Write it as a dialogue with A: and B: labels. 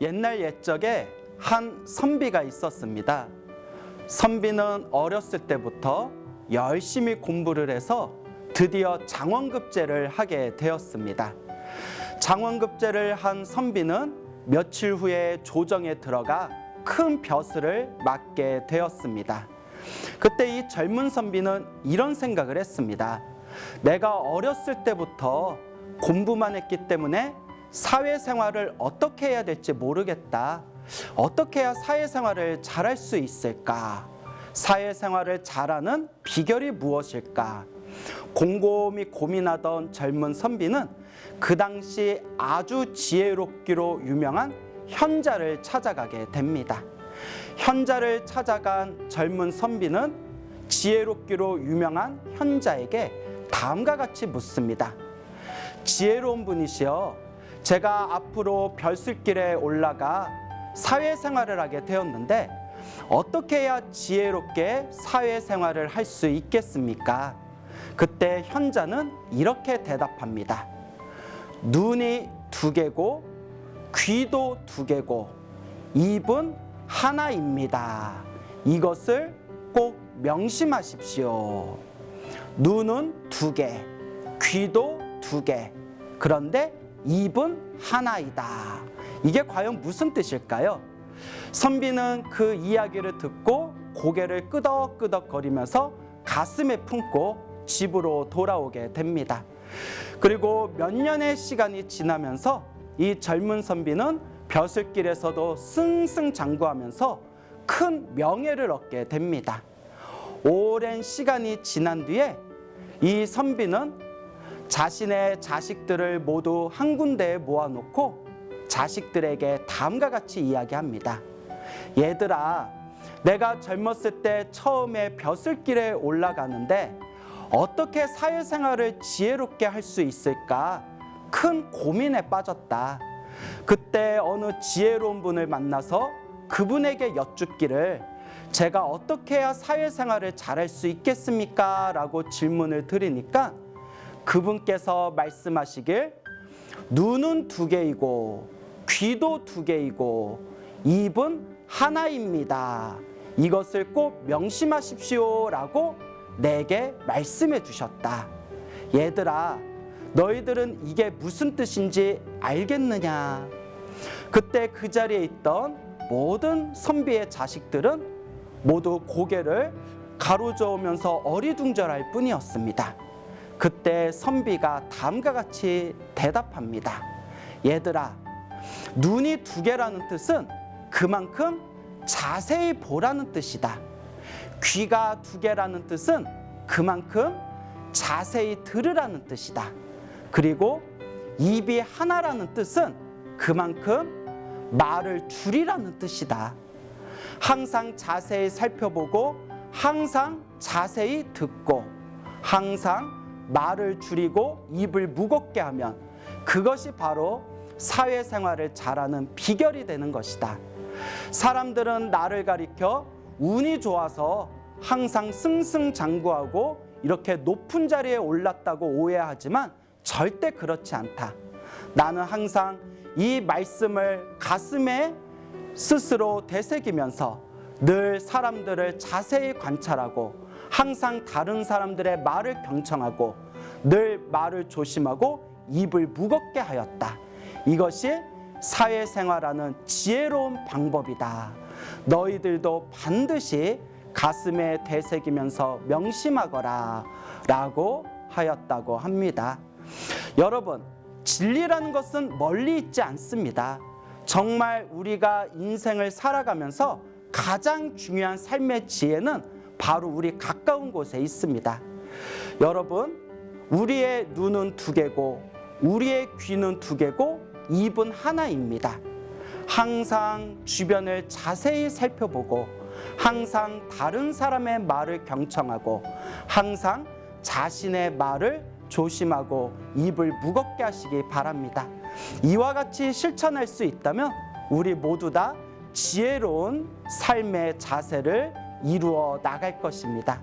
A: 옛날 옛적에 한 선비가 있었습니다. 선비는 어렸을 때부터 열심히 공부를 해서 드디어 장원급제를 하게 되었습니다. 장원급제를 한 선비는 며칠 후에 조정에 들어가 큰 벼슬을 맡게 되었습니다. 그때 이 젊은 선비는 이런 생각을 했습니다. 내가 어렸을 때부터 공부만 했기 때문에 사회생활을 어떻게 해야 될지 모르겠다. 어떻게 해야 사회생활을 잘할 수 있을까? 사회생활을 잘하는 비결이 무엇일까? 곰곰이 고민하던 젊은 선비는 그 당시 아주 지혜롭기로 유명한 현자를 찾아가게 됩니다. 현자를 찾아간 젊은 선비는 지혜롭기로 유명한 현자에게 다음과 같이 묻습니다. 지혜로운 분이시여, 제가 앞으로 별술길에 올라가 사회생활을 하게 되었는데 어떻게 해야 지혜롭게 사회생활을 할 수 있겠습니까? 그때 현자는 이렇게 대답합니다. 눈이 두 개고 귀도 두 개고 입은 하나입니다. 이것을 꼭 명심하십시오. 눈은 두 개, 귀도 두 개, 그런데 입은 하나이다. 이게 과연 무슨 뜻일까요? 선비는 그 이야기를 듣고 고개를 끄덕끄덕거리면서 가슴에 품고 집으로 돌아오게 됩니다. 그리고 몇 년의 시간이 지나면서 이 젊은 선비는 벼슬길에서도 승승장구하면서 큰 명예를 얻게 됩니다. 오랜 시간이 지난 뒤에 이 선비는 자신의 자식들을 모두 한 군데에 모아놓고 자식들에게 다음과 같이 이야기합니다. 얘들아, 내가 젊었을 때 처음에 벼슬길에 올라가는데 어떻게 사회생활을 지혜롭게 할 수 있을까 큰 고민에 빠졌다. 그때 어느 지혜로운 분을 만나서 그분에게 여쭙기를 제가 어떻게 해야 사회생활을 잘할 수 있겠습니까? 라고 질문을 드리니까 그분께서 말씀하시길 눈은 두 개이고 귀도 두 개이고 입은 하나입니다. 이것을 꼭 명심하십시오 라고 내게 말씀해 주셨다. 얘들아, 너희들은 이게 무슨 뜻인지 알겠느냐? 그때 그 자리에 있던 모든 선비의 자식들은 모두 고개를 가로저으면서 어리둥절할 뿐이었습니다. 그때 선비가 다음과 같이 대답합니다. 얘들아, 눈이 두 개라는 뜻은 그만큼 자세히 보라는 뜻이다. 귀가 두 개라는 뜻은 그만큼 자세히 들으라는 뜻이다. 그리고 입이 하나라는 뜻은 그만큼 말을 줄이라는 뜻이다. 항상 자세히 살펴보고 항상 자세히 듣고 항상 말을 줄이고 입을 무겁게 하면 그것이 바로 사회생활을 잘하는 비결이 되는 것이다. 사람들은 나를 가리켜 운이 좋아서 항상 승승장구하고 이렇게 높은 자리에 올랐다고 오해하지만 절대 그렇지 않다. 나는 항상 이 말씀을 가슴에 스스로 되새기면서 늘 사람들을 자세히 관찰하고 항상 다른 사람들의 말을 경청하고 늘 말을 조심하고 입을 무겁게 하였다. 이것이 사회생활하는 지혜로운 방법이다. 너희들도 반드시 가슴에 되새기면서 명심하거라 라고 하였다고 합니다. 여러분, 진리라는 것은 멀리 있지 않습니다. 정말 우리가 인생을 살아가면서 가장 중요한 삶의 지혜는 바로 우리 가까운 곳에 있습니다. 여러분, 우리의 눈은 두 개고 우리의 귀는 두 개고 입은 하나입니다. 항상 주변을 자세히 살펴보고 항상 다른 사람의 말을 경청하고 항상 자신의 말을 조심하고 입을 무겁게 하시기 바랍니다. 이와 같이 실천할 수 있다면 우리 모두 다 지혜로운 삶의 자세를 이루어 나갈 것입니다.